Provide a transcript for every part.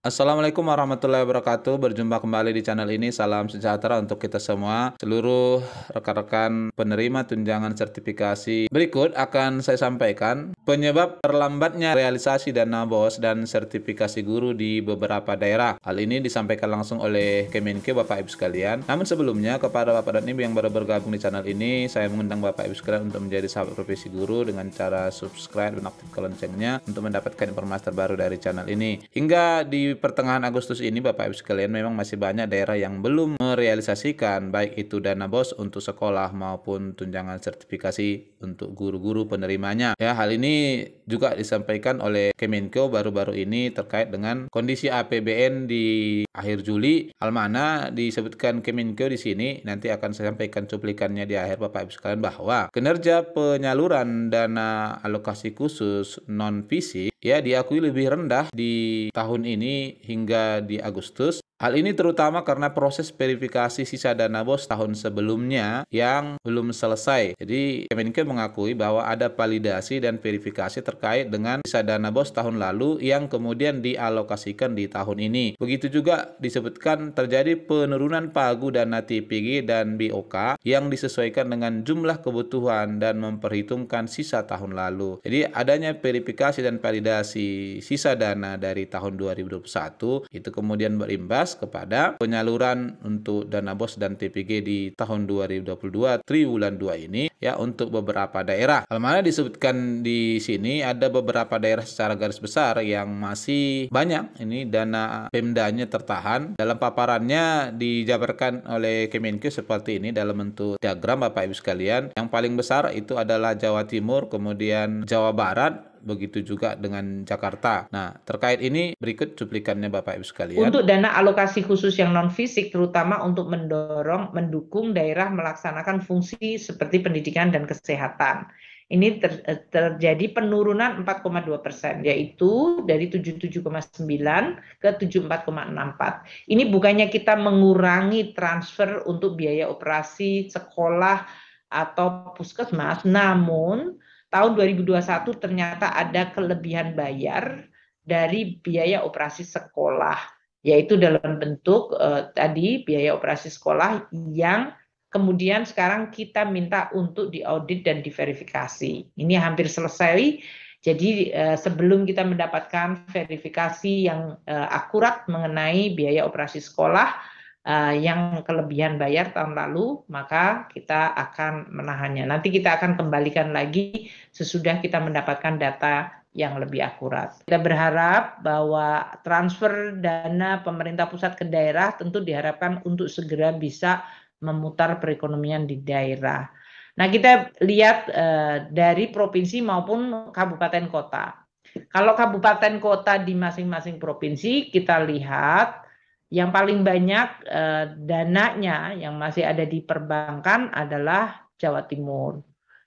Assalamualaikum warahmatullahi wabarakatuh. Berjumpa kembali di channel ini. Salam sejahtera untuk kita semua, seluruh rekan-rekan penerima tunjangan sertifikasi. Berikut akan saya sampaikan penyebab terlambatnya realisasi dana BOS dan sertifikasi guru di beberapa daerah. Hal ini disampaikan langsung oleh Kemenkeu, Bapak Ibu sekalian. Namun sebelumnya, kepada Bapak dan Ibu yang baru bergabung di channel ini, saya mengundang Bapak Ibu sekalian untuk menjadi sahabat profesi guru dengan cara subscribe dan aktifkan loncengnya untuk mendapatkan informasi terbaru dari channel ini. Hingga di pertengahan Agustus ini, Bapak Ibu sekalian, memang masih banyak daerah yang belum merealisasikan baik itu dana BOS untuk sekolah maupun tunjangan sertifikasi untuk guru-guru penerimanya. Ya, hal ini juga disampaikan oleh Kemenkeu baru-baru ini terkait dengan kondisi APBN di akhir Juli. Hal mana disebutkan Kemenkeu di sini, nanti akan saya sampaikan cuplikannya di akhir, Bapak Ibu sekalian, bahwa kinerja penyaluran dana alokasi khusus non fisik ya diakui lebih rendah di tahun ini hingga di Agustus. Hal ini terutama karena proses verifikasi sisa dana BOS tahun sebelumnya yang belum selesai. Jadi Kemenkeu mengakui bahwa ada validasi dan verifikasi terkait dengan sisa dana BOS tahun lalu yang kemudian dialokasikan di tahun ini. Begitu juga disebutkan terjadi penurunan pagu dana TPG dan BOK yang disesuaikan dengan jumlah kebutuhan dan memperhitungkan sisa tahun lalu. Jadi adanya verifikasi dan validasi sisa dana dari tahun 2021 itu kemudian berimbas kepada penyaluran untuk dana BOS dan TPG di tahun 2022 triwulan 2 ini ya untuk beberapa daerah. Hal mana disebutkan di sini ada beberapa daerah secara garis besar yang masih banyak ini dana Pemdanya tertahan. Dalam paparannya dijabarkan oleh Kemenkeu seperti ini dalam bentuk diagram, Bapak Ibu sekalian. Yang paling besar itu adalah Jawa Timur, kemudian Jawa Barat, begitu juga dengan Jakarta. Nah, terkait ini berikut cuplikannya, Bapak Ibu sekalian. Untuk dana alokasi khusus yang non-fisik, terutama untuk mendukung daerah melaksanakan fungsi seperti pendidikan dan kesehatan. Ini terjadi penurunan 4,2%, yaitu dari 77,9 ke 74,64. Ini bukannya kita mengurangi transfer untuk biaya operasi sekolah atau puskesmas, namun tahun 2021 ternyata ada kelebihan bayar dari biaya operasi sekolah, yaitu dalam bentuk tadi biaya operasi sekolah yang kemudian sekarang kita minta untuk diaudit dan diverifikasi. Ini hampir selesai. Jadi sebelum kita mendapatkan verifikasi yang akurat mengenai biaya operasi sekolah yang kelebihan bayar tahun lalu, maka kita akan menahannya. Nanti kita akan kembalikan lagi sesudah kita mendapatkan data yang lebih akurat. Kita berharap bahwa transfer dana pemerintah pusat ke daerah tentu diharapkan untuk segera bisa memutar perekonomian di daerah. Nah, kita lihat dari provinsi maupun kabupaten kota. Kalau kabupaten kota di masing-masing provinsi, kita lihat yang paling banyak dananya yang masih ada di perbankan adalah Jawa Timur.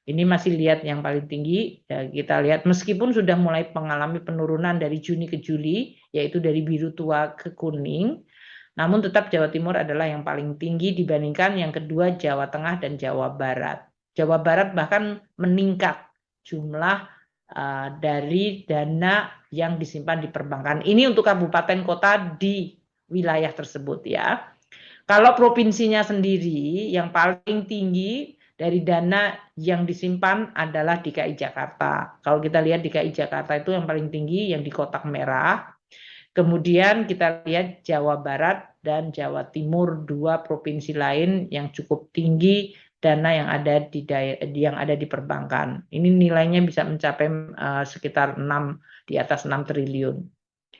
Ini masih lihat yang paling tinggi. Ya, kita lihat meskipun sudah mulai mengalami penurunan dari Juni ke Juli, yaitu dari biru tua ke kuning, namun tetap Jawa Timur adalah yang paling tinggi dibandingkan yang kedua Jawa Tengah dan Jawa Barat. Jawa Barat bahkan meningkat jumlah dari dana yang disimpan di perbankan. Ini untuk kabupaten kota di wilayah tersebut ya. Kalau provinsinya sendiri yang paling tinggi dari dana yang disimpan adalah DKI Jakarta. Kalau kita lihat DKI Jakarta itu yang paling tinggi yang di kotak merah. Kemudian kita lihat Jawa Barat dan Jawa Timur, dua provinsi lain yang cukup tinggi dana yang ada di perbankan. Ini nilainya bisa mencapai sekitar di atas 6 triliun.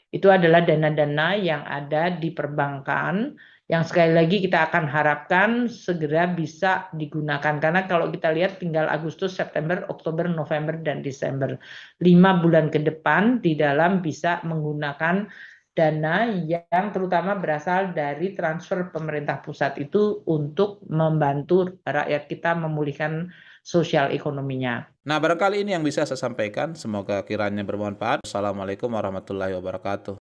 Itu adalah dana-dana yang ada di perbankan yang sekali lagi kita akan harapkan segera bisa digunakan. Karena kalau kita lihat tinggal Agustus, September, Oktober, November, dan Desember. 5 bulan ke depan di dalam bisa menggunakan dana yang terutama berasal dari transfer pemerintah pusat itu untuk membantu rakyat kita memulihkan sosial ekonominya. Nah, barangkali ini yang bisa saya sampaikan. Semoga kiranya bermanfaat. Assalamualaikum warahmatullahi wabarakatuh.